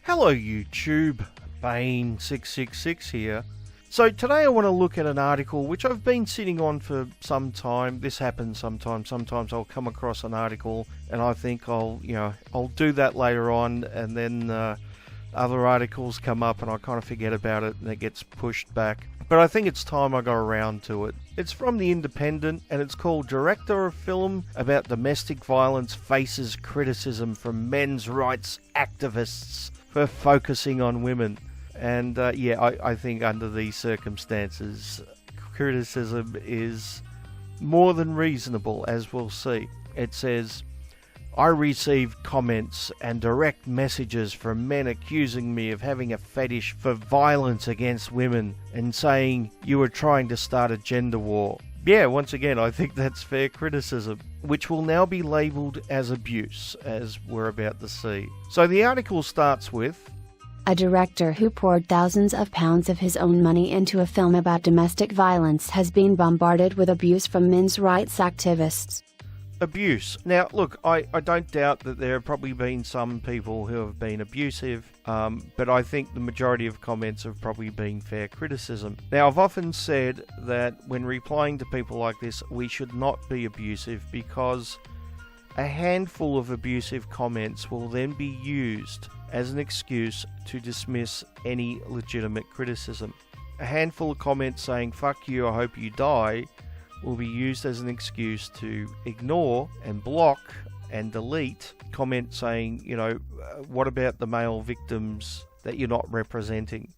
Hello YouTube, Bane666 here. So today I want to look at an article which I've been sitting on for some time. This happens sometimes. Sometimes I'll come across an article and I think I'll do that later on, and then other articles come up and I kind of forget about it and it gets pushed back. But I think it's time I got around to it. It's from The Independent and it's called Director of Film About Domestic Violence Faces Criticism from Men's Rights Activists for Focusing on Women. And I think under these circumstances, criticism is more than reasonable, as we'll see. It says, I received comments and direct messages from men accusing me of having a fetish for violence against women and saying you were trying to start a gender war. Yeah, once again, I think that's fair criticism, which will now be labelled as abuse, as we're about to see. So the article starts with, a director who poured thousands of pounds of his own money into a film about domestic violence has been bombarded with abuse from men's rights activists. Abuse. Now, look, I don't doubt that there have probably been some people who have been abusive, but I think the majority of comments have probably been fair criticism. Now, I've often said that when replying to people like this, we should not be abusive, because a handful of abusive comments will then be used as an excuse to dismiss any legitimate criticism. A handful of comments saying, fuck you, I hope you die, will be used as an excuse to ignore and block and delete comments saying, what about the male victims that you're not representing?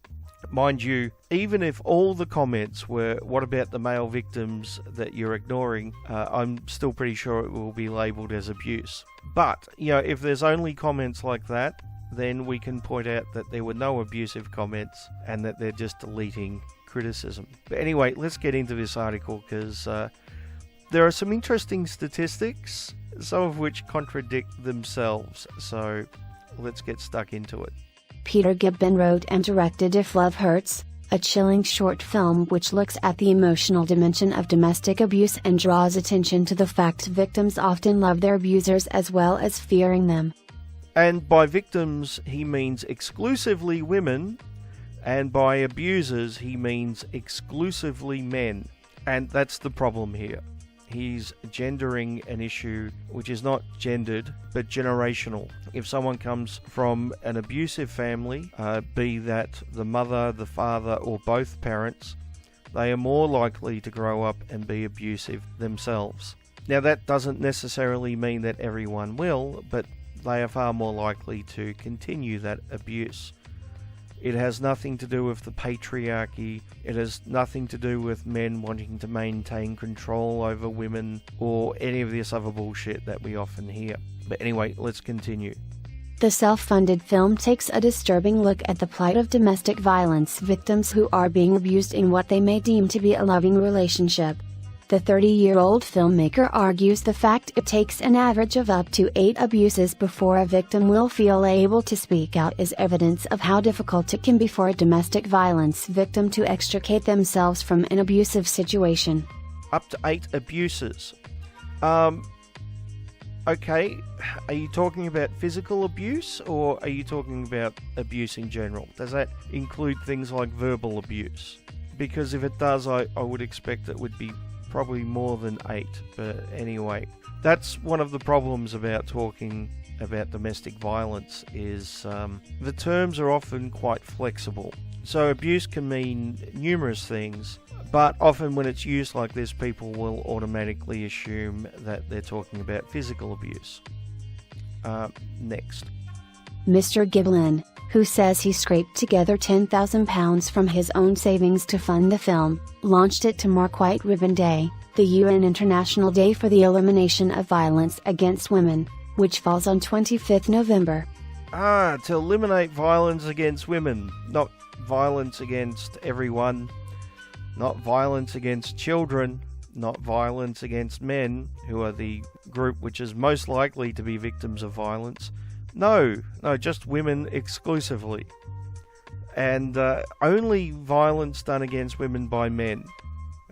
Mind you, even if all the comments were, what about the male victims that you're ignoring, I'm still pretty sure it will be labelled as abuse. But, if there's only comments like that, then we can point out that there were no abusive comments and that they're just deleting criticism. But anyway, let's get into this article, because there are some interesting statistics, some of which contradict themselves. So let's get stuck into it. Peter Gibbon wrote and directed If Love Hurts, a chilling short film which looks at the emotional dimension of domestic abuse and draws attention to the fact victims often love their abusers as well as fearing them. And by victims, he means exclusively women, and by abusers, he means exclusively men. And that's the problem here. He's gendering an issue which is not gendered, but generational. If someone comes from an abusive family, be that the mother, the father, or both parents, they are more likely to grow up and be abusive themselves. Now, that doesn't necessarily mean that everyone will, but they are far more likely to continue that abuse. It has nothing to do with the patriarchy. It has nothing to do with men wanting to maintain control over women or any of this other bullshit that we often hear. But anyway, let's continue. The self-funded film takes a disturbing look at the plight of domestic violence victims who are being abused in what they may deem to be a loving relationship. The 30-year-old filmmaker argues the fact it takes an average of up to 8 abuses before a victim will feel able to speak out is evidence of how difficult it can be for a domestic violence victim to extricate themselves from an abusive situation. Up to 8 abuses. Okay, are you talking about physical abuse, or are you talking about abuse in general? Does that include things like verbal abuse? Because if it does, I would expect it would be probably more than 8, but anyway, that's one of the problems about talking about domestic violence is the terms are often quite flexible. So abuse can mean numerous things, but often when it's used like this, people will automatically assume that they're talking about physical abuse. Next. Mr. Gibbon, who says he scraped together £10,000 from his own savings to fund the film, launched it to mark White Ribbon Day, the UN International Day for the Elimination of Violence Against Women, which falls on 25th November. To eliminate violence against women, not violence against everyone, not violence against children, not violence against men, who are the group which is most likely to be victims of violence. No, just women exclusively. And only violence done against women by men.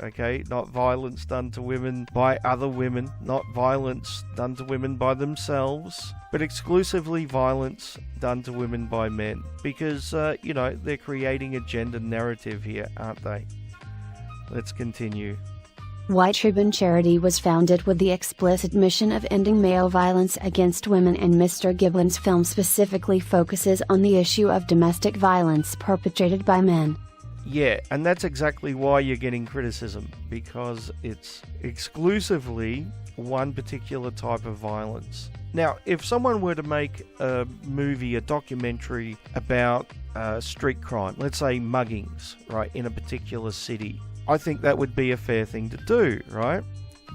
okay? Not violence done to women by other women, not violence done to women by themselves, but exclusively violence done to women by men. Because, they're creating a gender narrative here, aren't they? Let's continue. White Tribune Charity was founded with the explicit mission of ending male violence against women, and Mr. Giblin's film specifically focuses on the issue of domestic violence perpetrated by men. Yeah, and that's exactly why you're getting criticism, because it's exclusively one particular type of violence. Now, if someone were to make a movie, a documentary about street crime, let's say muggings, right, in a particular city, I think that would be a fair thing to do, right?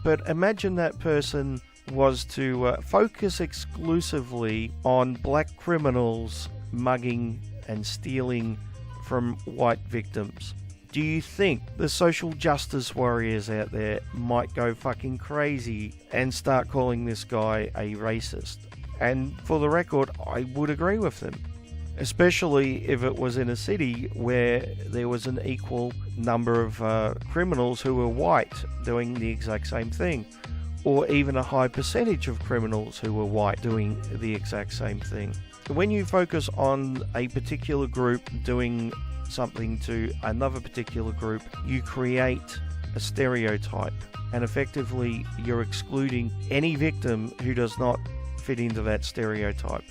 But imagine that person was to focus exclusively on black criminals mugging and stealing from white victims. Do you think the social justice warriors out there might go fucking crazy and start calling this guy a racist? And for the record, I would agree with them. Especially if it was in a city where there was an equal number of criminals who were white doing the exact same thing, or even a high percentage of criminals who were white doing the exact same thing. When you focus on a particular group doing something to another particular group, you create a stereotype, and effectively you're excluding any victim who does not fit into that stereotype,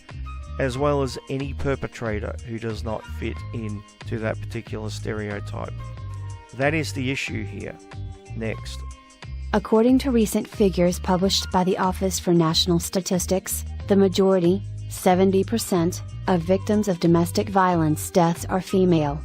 as well as any perpetrator who does not fit into that particular stereotype. That is the issue here. Next. According to recent figures published by the Office for National Statistics, the majority, 70%, of victims of domestic violence deaths are female.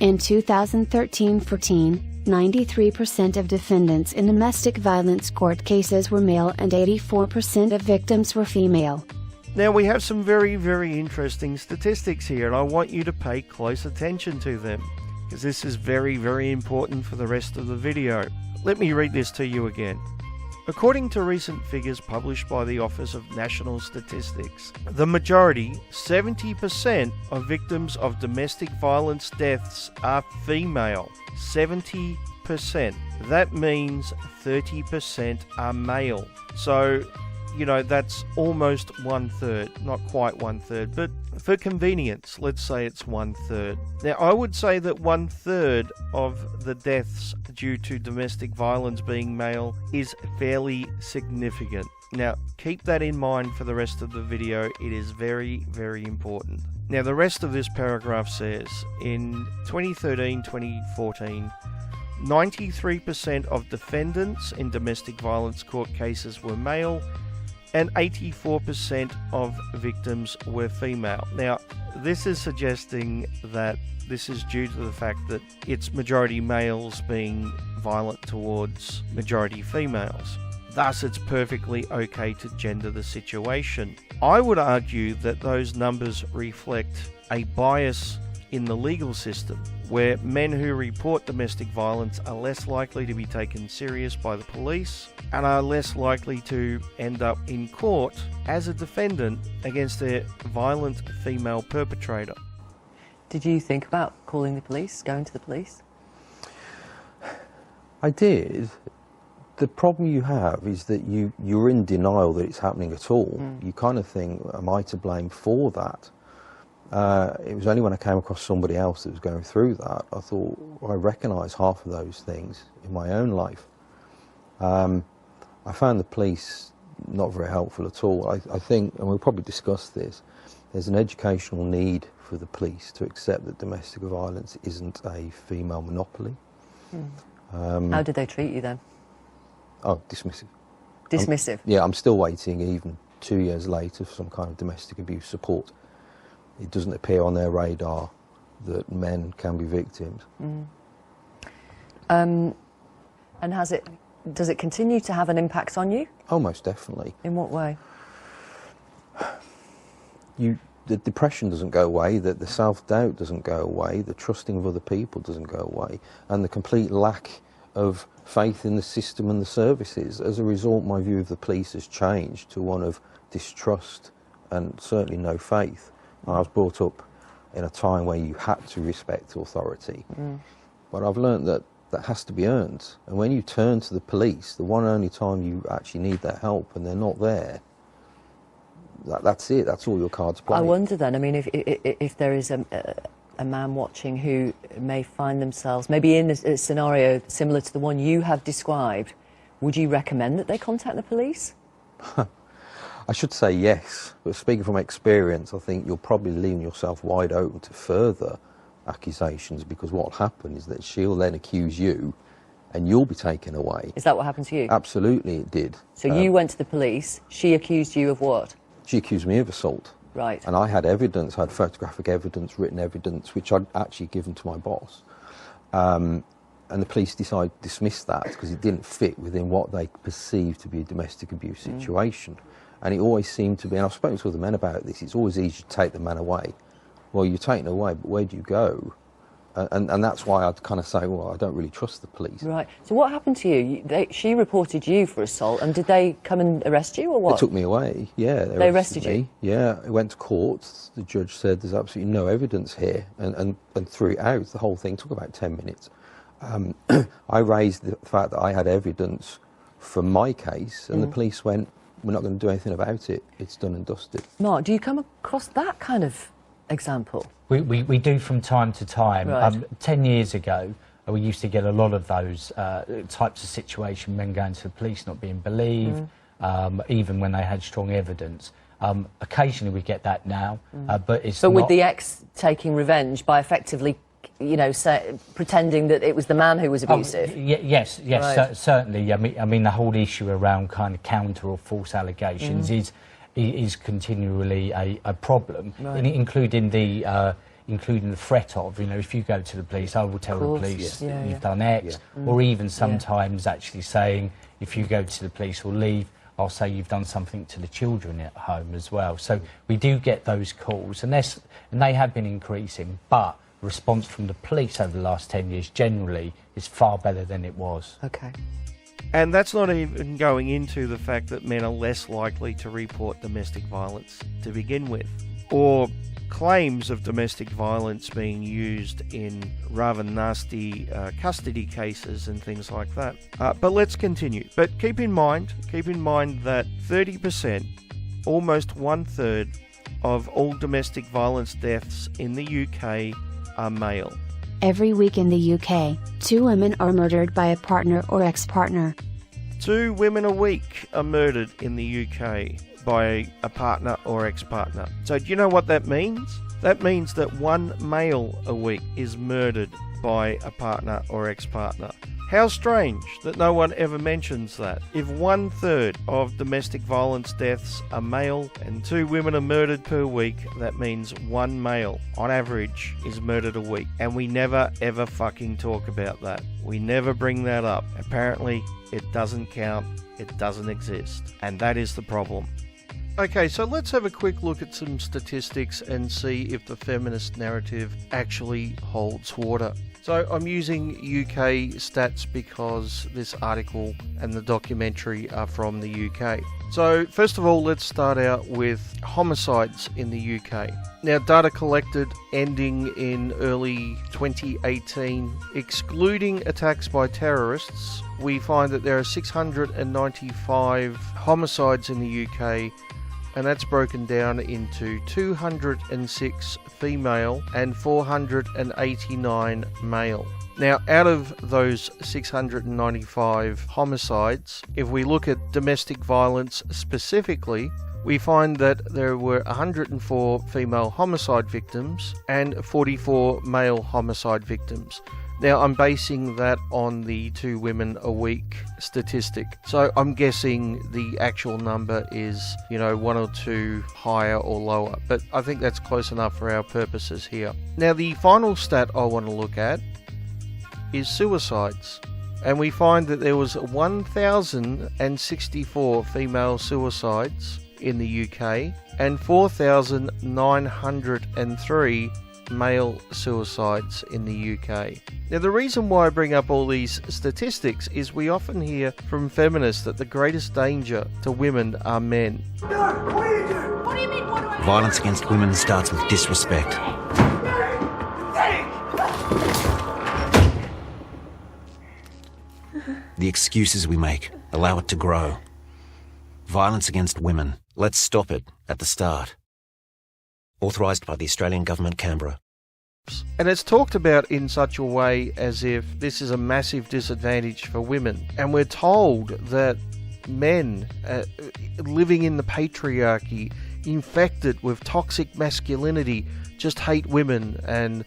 In 2013-14, 93% of defendants in domestic violence court cases were male and 84% of victims were female. Now we have some very, very interesting statistics here, and I want you to pay close attention to them, because this is very, very important for the rest of the video. Let me read this to you again. According to recent figures published by the Office of National Statistics, the majority, 70% of victims of domestic violence deaths are female. 70%. That means 30% are male. So, that's almost 1/3, not quite 1/3, but for convenience, let's say it's 1/3. Now, I would say that 1/3 of the deaths due to domestic violence being male is fairly significant. Now, keep that in mind for the rest of the video. It is very, very important. Now, the rest of this paragraph says, in 2013-2014, 93% of defendants in domestic violence court cases were male, and 84% of victims were female. Now, this is suggesting that this is due to the fact that it's majority males being violent towards majority females. Thus, it's perfectly okay to gender the situation. I would argue that those numbers reflect a bias in the legal system, where men who report domestic violence are less likely to be taken serious by the police and are less likely to end up in court as a defendant against their violent female perpetrator. Did you think about calling the police, going to the police? I did. The problem you have is that you're in denial that it's happening at all. You kind of think, am I to blame for that? It was only when I came across somebody else that was going through that, I thought, I recognise half of those things in my own life. I found the police not very helpful at all. I think, and we'll probably discuss this, there's an educational need for the police to accept that domestic violence isn't a female monopoly. How did they treat you then? Oh, dismissive. Dismissive? I'm still waiting, even 2 years later, for some kind of domestic abuse support. It doesn't appear on their radar that men can be victims. And does it continue to have an impact on you? Oh, most definitely. In what way? The depression doesn't go away, the self-doubt doesn't go away, the trusting of other people doesn't go away, and the complete lack of faith in the system and the services. As a result, my view of the police has changed to one of distrust and certainly no faith. I was brought up in a time where you had to respect authority. But I've learned that that has to be earned. And when you turn to the police, the one and only time you actually need their help and they're not there, that's it. That's all your cards play. I wonder then, I mean, if there is a man watching who may find themselves maybe in a scenario similar to the one you have described, would you recommend that they contact the police? I should say yes, but speaking from experience, I think you're probably leaving yourself wide open to further accusations, because what will happen is that she'll then accuse you and you'll be taken away. Is that what happened to you? Absolutely, it did. So you went to the police, she accused you of what? She accused me of assault. Right. And I had evidence, I had photographic evidence, written evidence, which I'd actually given to my boss. And the police decided to dismiss that because it didn't fit within what they perceived to be a domestic abuse situation. And it always seemed to be, and I've spoken to other men about this, it's always easy to take the man away. Well, you're taken away, but where do you go? And that's why I'd kind of say, well, I don't really trust the police. Right. So what happened to you? She reported you for assault, and did they come and arrest you, or what? They took me away, yeah. They arrested you? Yeah, I went to court. The judge said there's absolutely no evidence here, and threw it out. The whole thing took about 10 minutes. I raised the fact that I had evidence for my case, and the police went, we're not going to do anything about it. It's done and dusted. Mark, do you come across that kind of example? We do from time to time. Right. 10 years ago, we used to get a lot of those types of situation, men going to the police not being believed, even when they had strong evidence. Occasionally we get that now, but it's with the ex taking revenge by effectively, you know, pretending that it was the man who was abusive? Yes, Right. certainly. I mean, the whole issue around kind of counter or false allegations is continually a problem, Right. including the threat of, you know, if you go to the police, I will tell the police that you've done X, or even sometimes actually saying, if you go to the police or leave, I'll say you've done something to the children at home as well. So we do get those calls, and they have been increasing, but response from the police over the last 10 years generally is far better than it was. Okay. And that's not even going into the fact that men are less likely to report domestic violence to begin with, or claims of domestic violence being used in rather nasty custody cases and things like that. But let's continue. But keep in mind that 30%, almost 1/3 of all domestic violence deaths in the UK are male. Every week in the UK, 2 women are murdered by a partner or ex-partner. 2 women a week are murdered in the UK by a partner or ex-partner. So do you know what that means? That means that 1 male a week is murdered by a partner or ex-partner. How strange that no one ever mentions that. If 1/3 of domestic violence deaths are male and 2 women are murdered per week, that means 1 male, on average, is murdered a week. And we never ever fucking talk about that. We never bring that up. Apparently, it doesn't count, it doesn't exist. And that is the problem. Okay, so let's have a quick look at some statistics and see if the feminist narrative actually holds water. So I'm using UK stats because this article and the documentary are from the UK. So first of all, let's start out with homicides in the UK. Now, data collected ending in early 2018, excluding attacks by terrorists, we find that there are 695 homicides in the UK, and that's broken down into 206 female and 489 male. Now, out of those 695 homicides, if we look at domestic violence specifically, we find that there were 104 female homicide victims and 44 male homicide victims. Now, I'm basing that on the 2 women a week statistic. So I'm guessing the actual number is, 1 or 2 higher or lower. But I think that's close enough for our purposes here. Now, the final stat I want to look at is suicides. And we find that there was 1,064 female suicides in the UK and 4,903 male suicides in the UK. Now, the reason why I bring up all these statistics is we often hear from feminists that the greatest danger to women are men. What do you mean, what do I do? Violence against women starts with disrespect. the excuses we make allow it to grow. Violence against women. Let's stop it at the start. Authorised by the Australian Government, Canberra. And it's talked about in such a way as if this is a massive disadvantage for women. And we're told that men living in the patriarchy, infected with toxic masculinity, just hate women, and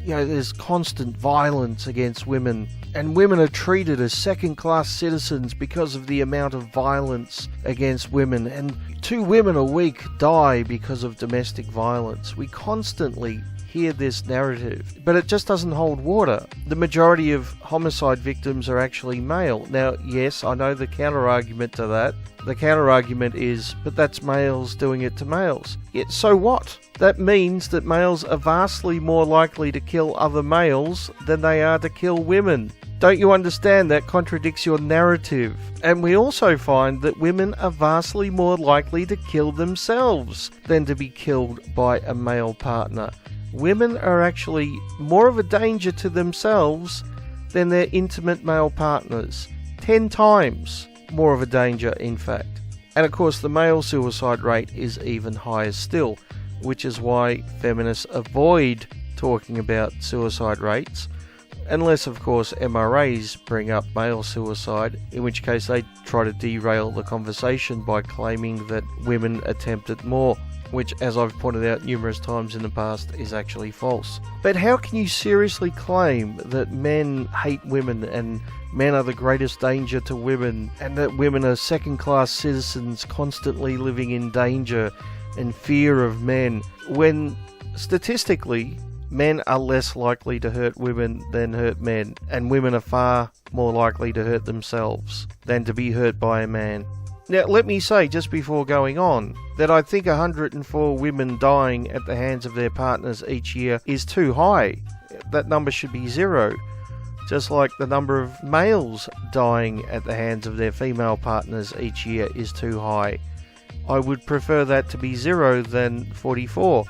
there's constant violence against women, and women are treated as second-class citizens because of the amount of violence against women, and 2 women a week die because of domestic violence. We constantly hear this narrative, but it just doesn't hold water. The majority of homicide victims are actually male. Now, yes, I know the counter-argument to that. The counter-argument is, but that's males doing it to males. Yet, so what? That means that males are vastly more likely to kill other males than they are to kill women. Don't you understand that contradicts your narrative? And we also find that women are vastly more likely to kill themselves than to be killed by a male partner. Women are actually more of a danger to themselves than their intimate male partners. 10 times more of a danger, in fact. And of course, the male suicide rate is even higher still, which is why feminists avoid talking about suicide rates, unless, of course, MRAs bring up male suicide, in which case they try to derail the conversation by claiming that women attempt it more, which, as I've pointed out numerous times in the past, is actually false. But how can you seriously claim that men hate women and men are the greatest danger to women, and that women are second-class citizens constantly living in danger and fear of men, when statistically men are less likely to hurt women than hurt men, and women are far more likely to hurt themselves than to be hurt by a man? Now, let me say, just before going on, that I think 104 women dying at the hands of their partners each year is too high. That number should be 0. Just like the number of males dying at the hands of their female partners each year is too high. I would prefer that to be 0 than 44.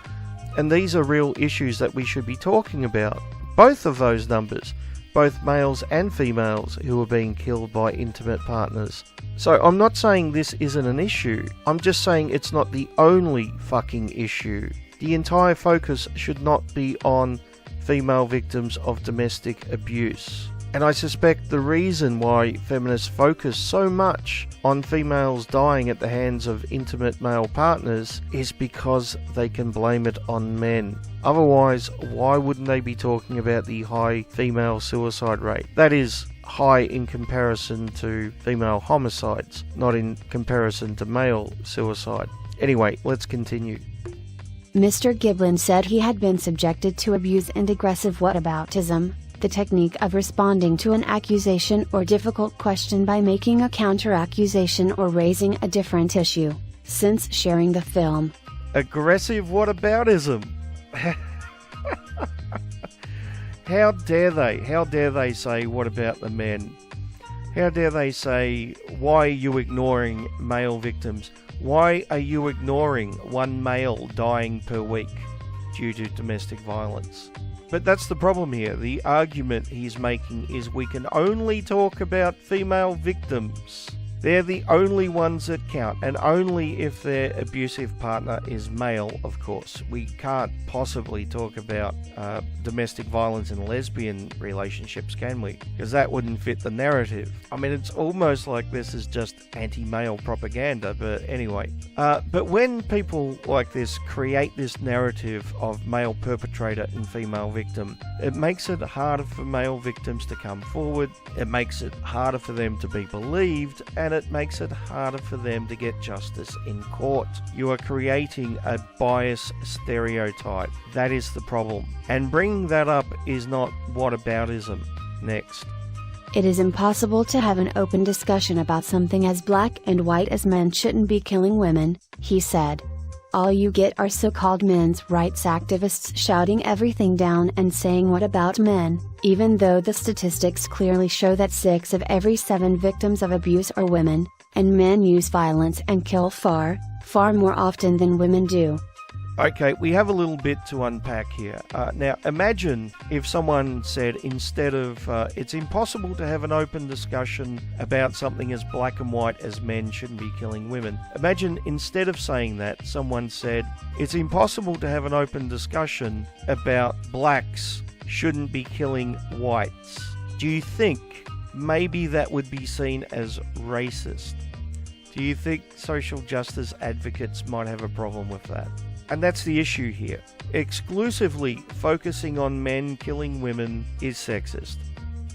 And these are real issues that we should be talking about. Both of those numbers. Both males and females who are being killed by intimate partners. So I'm not saying this isn't an issue. I'm just saying it's not the only fucking issue. The entire focus should not be on female victims of domestic abuse. And I suspect the reason why feminists focus so much on females dying at the hands of intimate male partners is because they can blame it on men. Otherwise, why wouldn't they be talking about the high female suicide rate? That is, high in comparison to female homicides, not in comparison to male suicide. Anyway, let's continue. Mr. Giblin said he had been subjected to abuse and aggressive whataboutism, the technique of responding to an accusation or difficult question by making a counter-accusation or raising a different issue, since sharing the film. Aggressive whataboutism? How dare they? How dare they say, what about the men? How dare they say, why are you ignoring male victims? Why are you ignoring one male dying per week due to domestic violence? But that's the problem here. The argument he's making is we can only talk about female victims. They're the only ones that count, and only if their abusive partner is male, of course. We can't possibly talk about domestic violence in lesbian relationships, can we? Because that wouldn't fit the narrative. I mean, it's almost like this is just anti-male propaganda, but anyway. But when people like this create this narrative of male perpetrator and female victim, it makes it harder for male victims to come forward, it makes it harder for them to be believed, and it makes it harder for them to get justice in court. You are creating a bias stereotype. That is the problem. And bringing that up is not whataboutism. Next. It is impossible to have an open discussion about something as black and white as men shouldn't be killing women, he said. All you get are so-called men's rights activists shouting everything down and saying what about men, even though the statistics clearly show that 6 of every 7 victims of abuse are women, and men use violence and kill far, far more often than women do. Okay, we have a little bit to unpack here. Now, imagine if someone said instead of, it's impossible to have an open discussion about something as black and white as men shouldn't be killing women. Imagine instead of saying that, someone said, it's impossible to have an open discussion about blacks shouldn't be killing whites. Do you think maybe that would be seen as racist? Do you think social justice advocates might have a problem with that? And that's the issue here. Exclusively focusing on men killing women is sexist.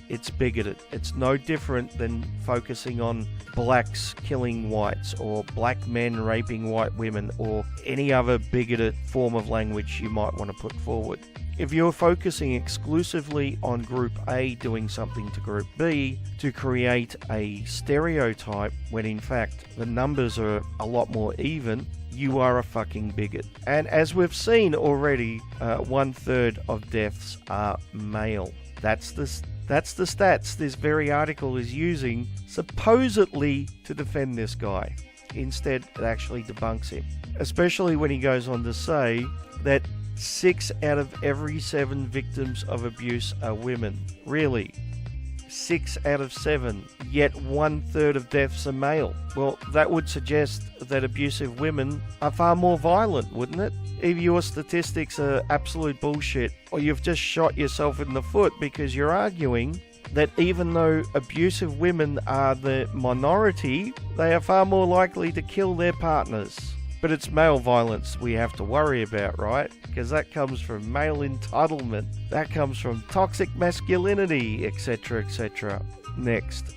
It's bigoted. It's no different than focusing on blacks killing whites or black men raping white women or any other bigoted form of language you might want to put forward. If you're focusing exclusively on Group A doing something to Group B to create a stereotype when in fact the numbers are a lot more even, you are a fucking bigot. And as we've seen already, 1/3 of deaths are male. That's the stats this very article is using supposedly to defend this guy. Instead, it actually debunks him. Especially when he goes on to say that 6 out of every 7 victims of abuse are women. Really? 6 out of 7, yet 1/3 of deaths are male. Well, that would suggest that abusive women are far more violent, wouldn't it? Either your statistics are absolute bullshit, or you've just shot yourself in the foot because you're arguing that even though abusive women are the minority, they are far more likely to kill their partners. But it's male violence we have to worry about, right? Because that comes from male entitlement. That comes from toxic masculinity, etc., etc. Next.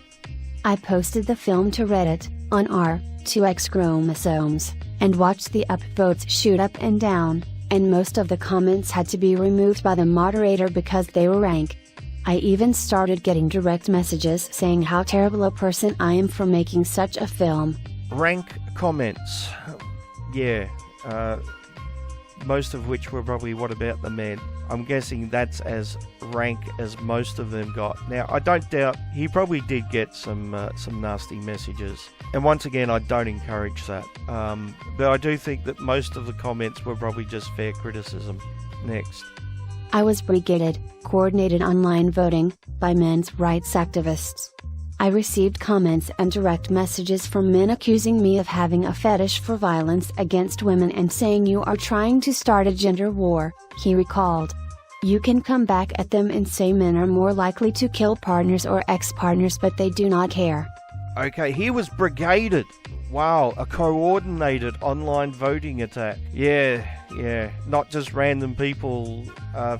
I posted the film to Reddit, on r 2x chromosomes, and watched the upvotes shoot up and down, and most of the comments had to be removed by the moderator because they were rank. I even started getting direct messages saying how terrible a person I am for making such a film. Rank comments. Yeah, most of which were probably what about the men. I'm guessing that's as rank as most of them got. Now, I don't doubt he probably did get some nasty messages. And once again, I don't encourage that. But I do think that most of the comments were probably just fair criticism. Next. I was brigaded, coordinated online voting, by men's rights activists. I received comments and direct messages from men accusing me of having a fetish for violence against women and saying you are trying to start a gender war, he recalled. You can come back at them and say men are more likely to kill partners or ex-partners, but they do not care. Okay, he was brigaded. Wow, a coordinated online voting attack. Yeah, not just random people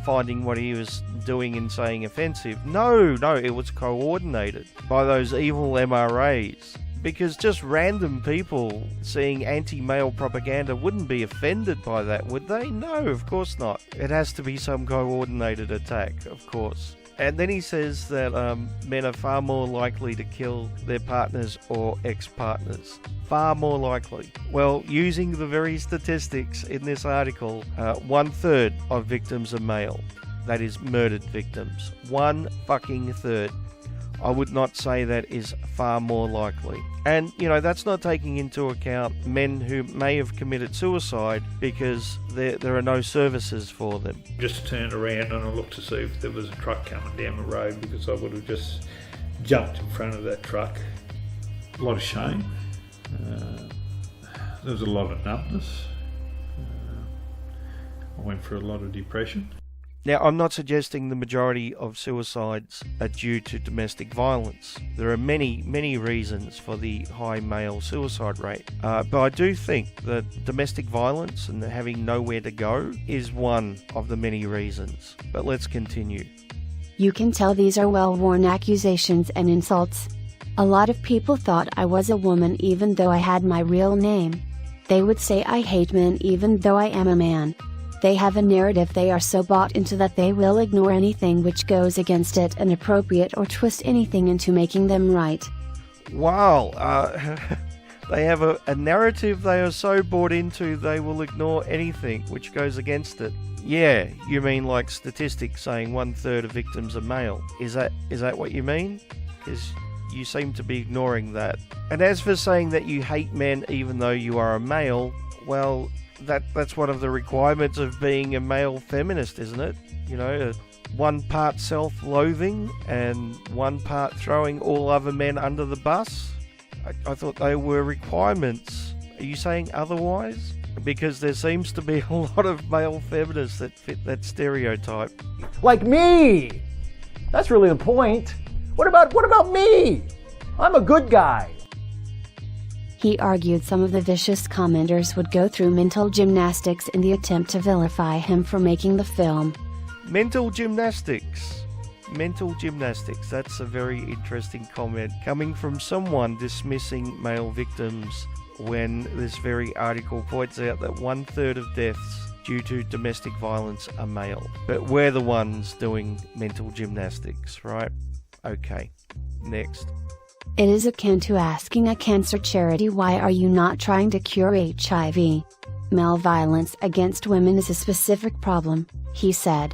finding what he was doing and saying offensive. No, it was coordinated by those evil MRAs. Because just random people seeing anti-male propaganda wouldn't be offended by that, would they? No, of course not. It has to be some coordinated attack, of course. And then he says that men are far more likely to kill their partners or ex-partners. Far more likely. Well, using the very statistics in this article, 1/3 of victims are male. That is murdered victims. 1/3. I would not say that is far more likely. And, that's not taking into account men who may have committed suicide because there are no services for them. Just turned around and I looked to see if there was a truck coming down the road because I would have just jumped in front of that truck. A lot of shame. There was a lot of numbness. I went through a lot of depression. Now, I'm not suggesting the majority of suicides are due to domestic violence. There are many, many reasons for the high male suicide rate. But I do think that domestic violence and having nowhere to go is one of the many reasons. But let's continue. You can tell these are well-worn accusations and insults. A lot of people thought I was a woman even though I had my real name. They would say I hate men even though I am a man. They have a narrative they are so bought into that they will ignore anything which goes against it inappropriate or twist anything into making them right. Wow, they have a narrative they are so bought into they will ignore anything which goes against it. Yeah, you mean like statistics saying 1/3 of victims are male. Is that what you mean? Because you seem to be ignoring that. And as for saying that you hate men even though you are a male, well, that's one of the requirements of being a male feminist, isn't it? You know, one part self-loathing and one part throwing all other men under the bus. I thought they were requirements. Are you saying otherwise? Because there seems to be a lot of male feminists that fit that stereotype. Like me! That's really the point. What about me? I'm a good guy. He argued some of the vicious commenters would go through mental gymnastics in the attempt to vilify him for making the film. Mental gymnastics. Mental gymnastics. That's a very interesting comment coming from someone dismissing male victims when this very article points out that 1/3 of deaths due to domestic violence are male. But we're the ones doing mental gymnastics, right? Okay, next. It is akin to asking a cancer charity, why are you not trying to cure HIV? Male violence against women is a specific problem, he said.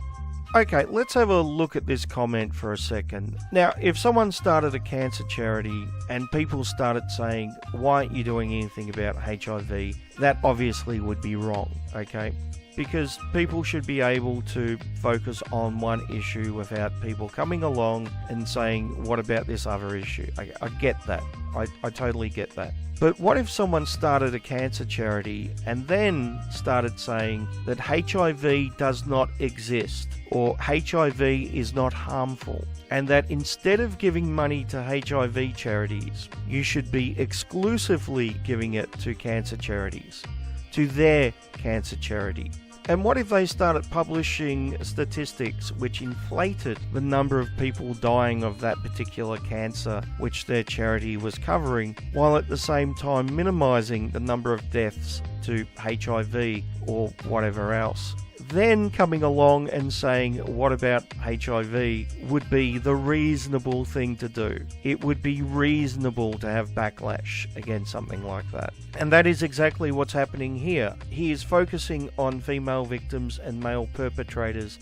Okay, let's have a look at this comment for a second. Now, if someone started a cancer charity and people started saying, why aren't you doing anything about HIV? That obviously would be wrong, okay? Because people should be able to focus on one issue without people coming along and saying, what about this other issue? I get that. I totally get that. But what if someone started a cancer charity and then started saying that HIV does not exist or HIV is not harmful, and that instead of giving money to HIV charities, you should be exclusively giving it to cancer charities, to their cancer charity? And what if they started publishing statistics which inflated the number of people dying of that particular cancer which their charity was covering, while at the same time minimizing the number of deaths to HIV or whatever else? Then coming along and saying, what about HIV, would be the reasonable thing to do. It would be reasonable to have backlash against something like that. And that is exactly what's happening here. He is focusing on female victims and male perpetrators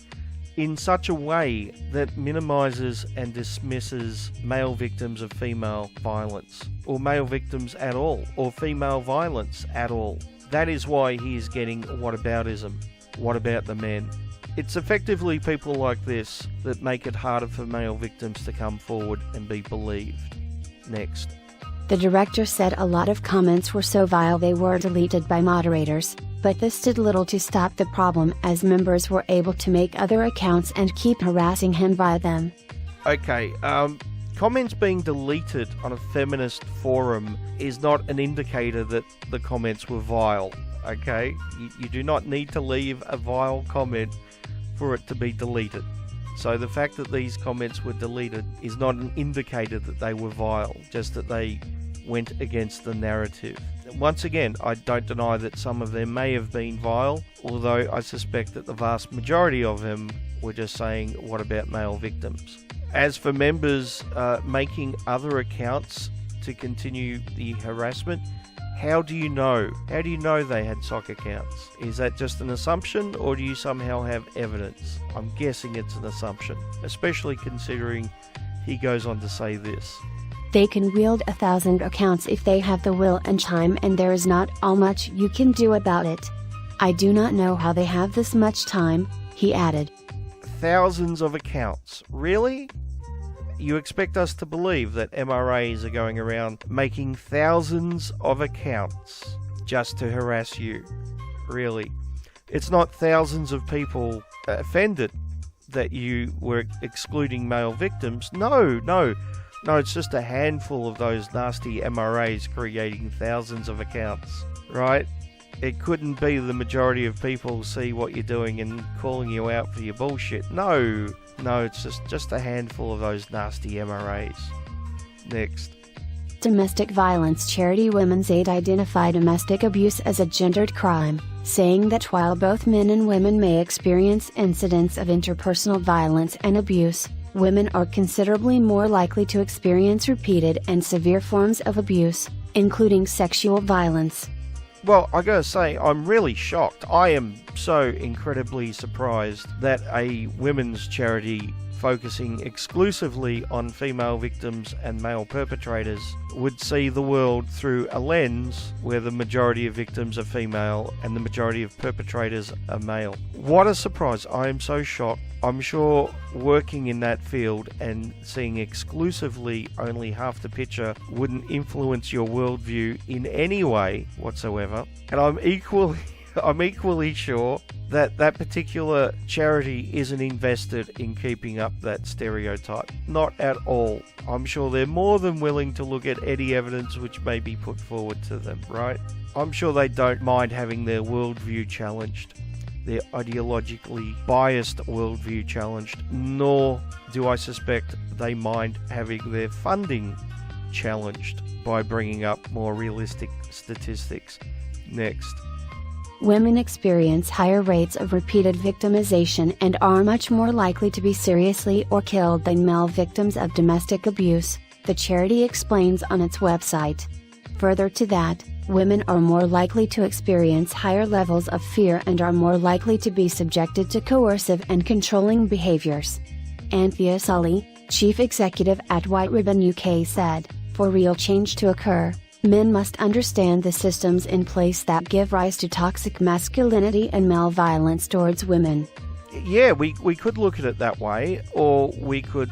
in such a way that minimizes and dismisses male victims of female violence, or male victims at all, or female violence at all. That is why he is getting whataboutism. What about the men? It's effectively people like this that make it harder for male victims to come forward and be believed. Next. The director said a lot of comments were so vile they were deleted by moderators, but this did little to stop the problem, as members were able to make other accounts and keep harassing him via them. Okay, comments being deleted on a feminist forum is not an indicator that the comments were vile. Okay, you do not need to leave a vile comment for it to be deleted. So the fact that these comments were deleted is not an indicator that they were vile, just that they went against the narrative. Once again, I don't deny that some of them may have been vile, although I suspect that the vast majority of them were just saying, what about male victims? As for members making other accounts to continue the harassment, how do you know? How do you know they had sock accounts? Is that just an assumption, or do you somehow have evidence? I'm guessing it's an assumption, especially considering he goes on to say this. They can wield 1,000 accounts if they have the will and time, and there is not all much you can do about it. I do not know how they have this much time, he added. Thousands of accounts. Really? You expect us to believe that MRAs are going around making thousands of accounts just to harass you? Really? It's not thousands of people offended that you were excluding male victims. No, it's just a handful of those nasty MRAs creating thousands of accounts, right? It couldn't be the majority of people see what you're doing and calling you out for your bullshit. No, it's just a handful of those nasty MRAs. Next. Domestic violence charity Women's Aid identified domestic abuse as a gendered crime, saying that while both men and women may experience incidents of interpersonal violence and abuse, women are considerably more likely to experience repeated and severe forms of abuse, including sexual violence. Well, I gotta say, I'm really shocked. I am so incredibly surprised that a women's charity focusing exclusively on female victims and male perpetrators would see the world through a lens where the majority of victims are female and the majority of perpetrators are male. What a surprise. I am so shocked. I'm sure working in that field and seeing exclusively only half the picture wouldn't influence your worldview in any way whatsoever. And I'm equally sure that that particular charity isn't invested in keeping up that stereotype. Not at all. I'm sure they're more than willing to look at any evidence which may be put forward to them, right? I'm sure they don't mind having their worldview challenged, their ideologically biased worldview challenged, nor do I suspect they mind having their funding challenged by bringing up more realistic statistics. Next. Women experience higher rates of repeated victimization and are much more likely to be seriously or killed than male victims of domestic abuse, the charity explains on its website. Further to that, women are more likely to experience higher levels of fear and are more likely to be subjected to coercive and controlling behaviors. Anthea Sully, chief executive at White Ribbon UK said, "For real change to occur, men must understand the systems in place that give rise to toxic masculinity and male violence towards women." Yeah, we could look at it that way, or we could,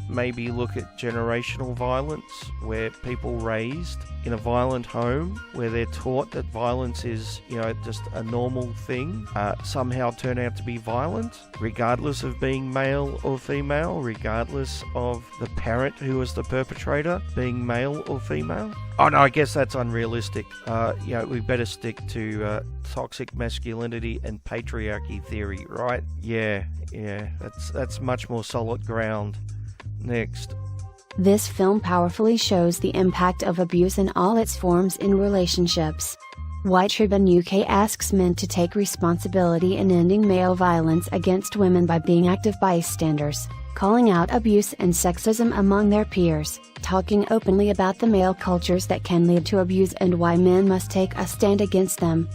maybe look at generational violence, where people raised in a violent home, where they're taught that violence is, just a normal thing, somehow turn out to be violent, regardless of being male or female, regardless of the parent who was the perpetrator being male or female. Oh no, I guess that's unrealistic. We better stick to toxic masculinity and patriarchy theory, right? Yeah, that's much more solid ground. Next. This film powerfully shows the impact of abuse in all its forms in relationships. White Ribbon UK asks men to take responsibility in ending male violence against women by being active bystanders, calling out abuse and sexism among their peers, talking openly about the male cultures that can lead to abuse and why men must take a stand against them.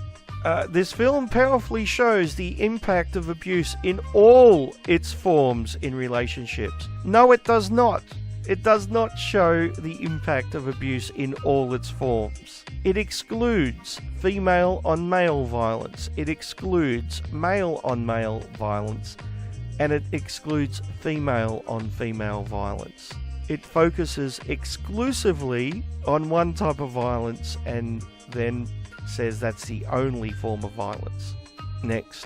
This film powerfully shows the impact of abuse in all its forms in relationships. No, it does not. It does not show the impact of abuse in all its forms. It excludes female on male violence. It excludes male on male violence. And it excludes female on female violence. It focuses exclusively on one type of violence and then says that's the only form of violence. Next.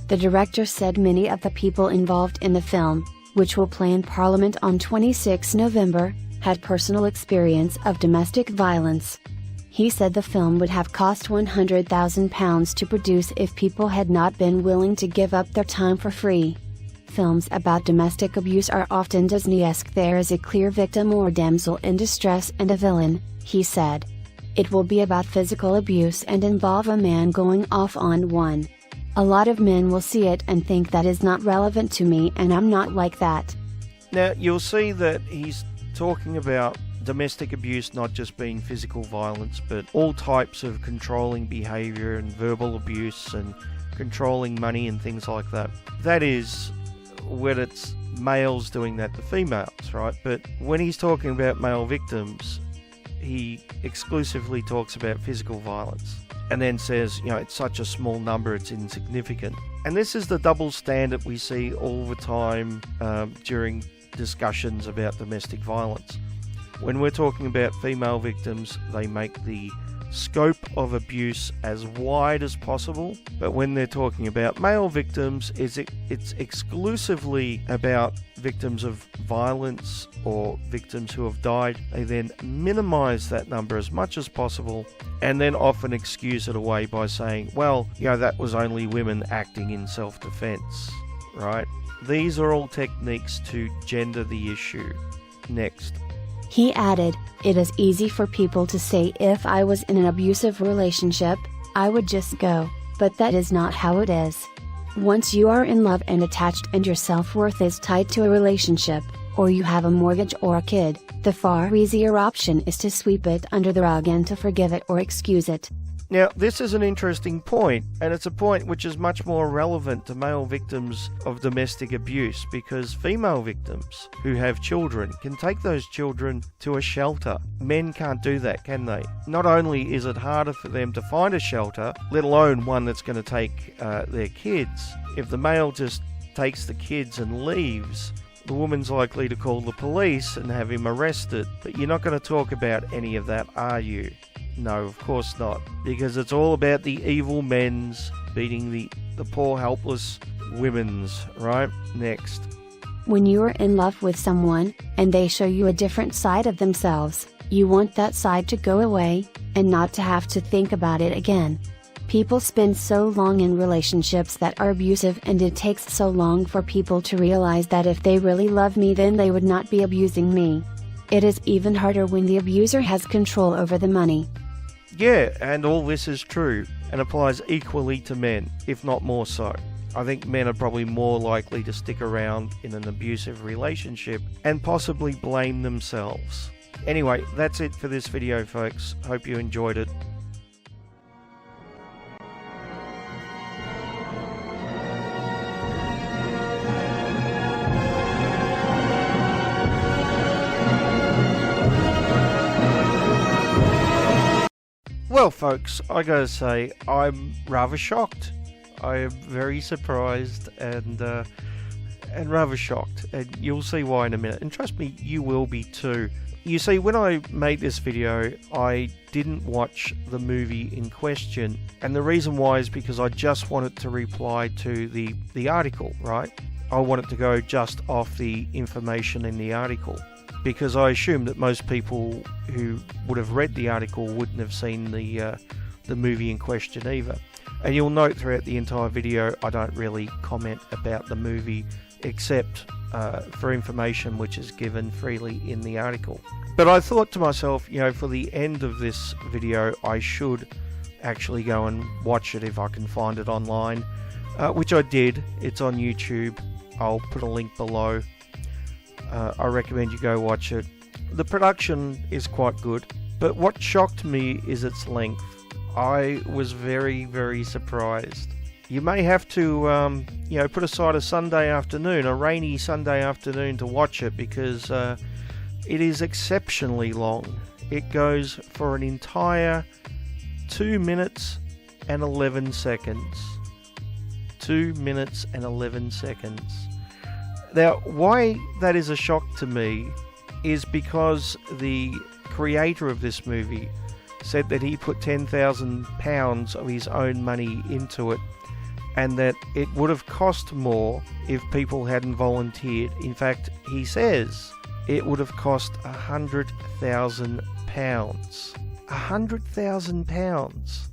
The director said many of the people involved in the film, which will play in Parliament on 26 November, had personal experience of domestic violence. He said the film would have cost £100,000 to produce if people had not been willing to give up their time for free. Films about domestic abuse are often Disney-esque. There is a clear victim or damsel in distress and a villain, he said. It will be about physical abuse and involve a man going off on one. A lot of men will see it and think that is not relevant to me, and I'm not like that. Now, you'll see that he's talking about domestic abuse not just being physical violence, but all types of controlling behaviour and verbal abuse and controlling money and things like that. That is when it's males doing that to females, right? But when he's talking about male victims, he exclusively talks about physical violence and then says, it's such a small number, it's insignificant. And this is the double standard we see all the time during discussions about domestic violence. When we're talking about female victims, they make the scope of abuse as wide as possible, but when they're talking about male victims, it's exclusively about victims of violence or victims who have died. They then minimize that number as much as possible and then often excuse it away by saying, well, that was only women acting in self-defense, right? These are all techniques to gender the issue. Next. He added, "It is easy for people to say if I was in an abusive relationship, I would just go, but that is not how it is. Once you are in love and attached and your self-worth is tied to a relationship, or you have a mortgage or a kid, the far easier option is to sweep it under the rug and to forgive it or excuse it. Now, this is an interesting point, and it's a point which is much more relevant to male victims of domestic abuse, because female victims who have children can take those children to a shelter. Men can't do that, can they? Not only is it harder for them to find a shelter, let alone one that's going to take their kids, if the male just takes the kids and leaves, the woman's likely to call the police and have him arrested. But you're not going to talk about any of that, are you? No, of course not, because it's all about the evil men's beating the poor helpless women's, right? Next. When you are in love with someone, and they show you a different side of themselves, you want that side to go away, and not to have to think about it again. People spend so long in relationships that are abusive, and it takes so long for people to realize that if they really love me, then they would not be abusing me. It is even harder when the abuser has control over the money. Yeah, and all this is true, and applies equally to men, if not more so. I think men are probably more likely to stick around in an abusive relationship and possibly blame themselves. Anyway, that's it for this video, folks. Hope you enjoyed it. Well, folks, I gotta say, I'm rather shocked. I am very surprised and rather shocked, and you'll see why in a minute. And trust me, you will be too. You see, when I made this video, I didn't watch the movie in question, and the reason why is because I just wanted to reply to the article, right? I wanted to go just off the information in the article, because I assume that most people who would have read the article wouldn't have seen the movie in question either. And you'll note throughout the entire video I don't really comment about the movie except for information which is given freely in the article. But I thought to myself, you know, for the end of this video I should actually go and watch it if I can find it online, which I did. It's on YouTube. I'll put a link below. I recommend you go watch it. The production is quite good, but what shocked me is its length. I was very, very surprised. You may have to, put aside a Sunday afternoon, a rainy Sunday afternoon, to watch it, because it is exceptionally long. It goes for an entire 2 minutes and 11 seconds. 2 minutes and 11 seconds. Now, why that is a shock to me is because the creator of this movie said that he put £10,000 of his own money into it, and that it would have cost more if people hadn't volunteered. In fact, he says it would have cost £100,000. £100,000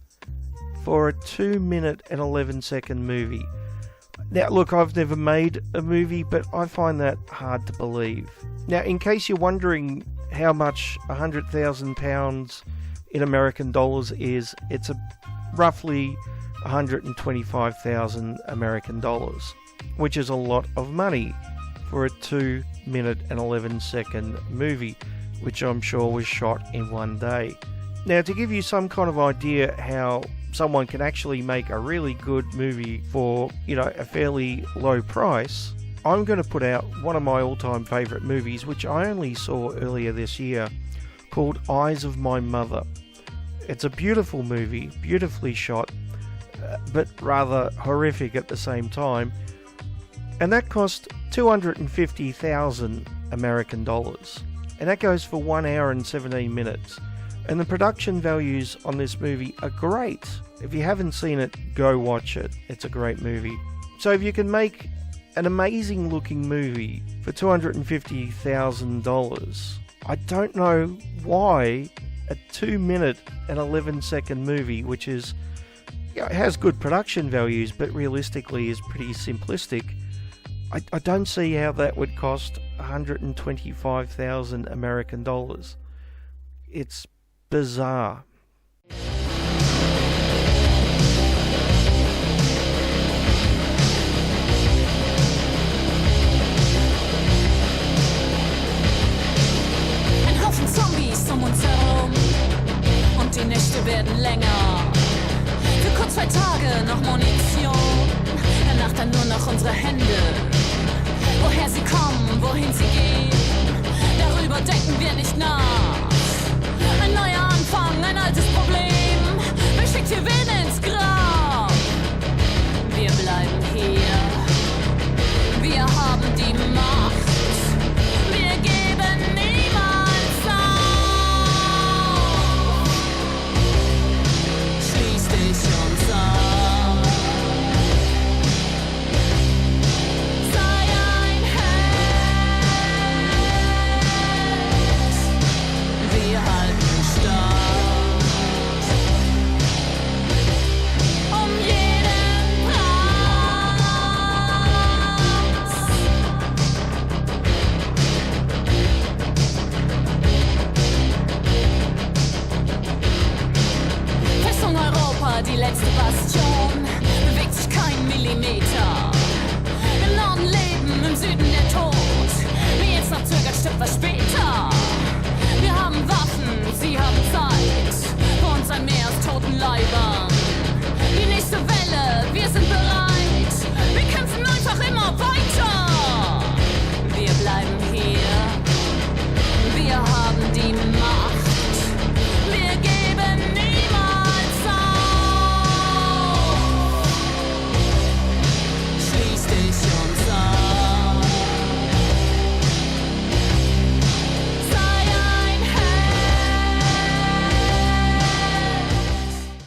for a 2 minute and 11 second movie. Now, look, I've never made a movie, but I find that hard to believe. Now, in case you're wondering how much £100,000 in American dollars is, it's roughly 125,000 American dollars, which is a lot of money for a 2 minute and 11 second movie, which I'm sure was shot in one day. Now, to give you some kind of idea how someone can actually make a really good movie for, a fairly low price, I'm going to put out one of my all-time favourite movies, which I only saw earlier this year, called Eyes of My Mother. It's a beautiful movie, beautifully shot, but rather horrific at the same time, and that cost 250,000 American dollars, and that goes for 1 hour and 17 minutes. And the production values on this movie are great. If you haven't seen it, go watch it. It's a great movie. So if you can make an amazing looking movie for $250,000, I don't know why a 2 minute and 11 second movie, which is, it has good production values, but realistically is pretty simplistic, I don't see how that would cost 125,000 American dollars. It's bizarre. Ein Haufen Zombies um uns herum und die Nächte werden länger. noch unsere Hände. Woher sie kommen, wohin sie gehen, darüber denken wir nicht nach. Ein neuer Anfang, ein altes Problem, wer schickt hier wen ins Grab?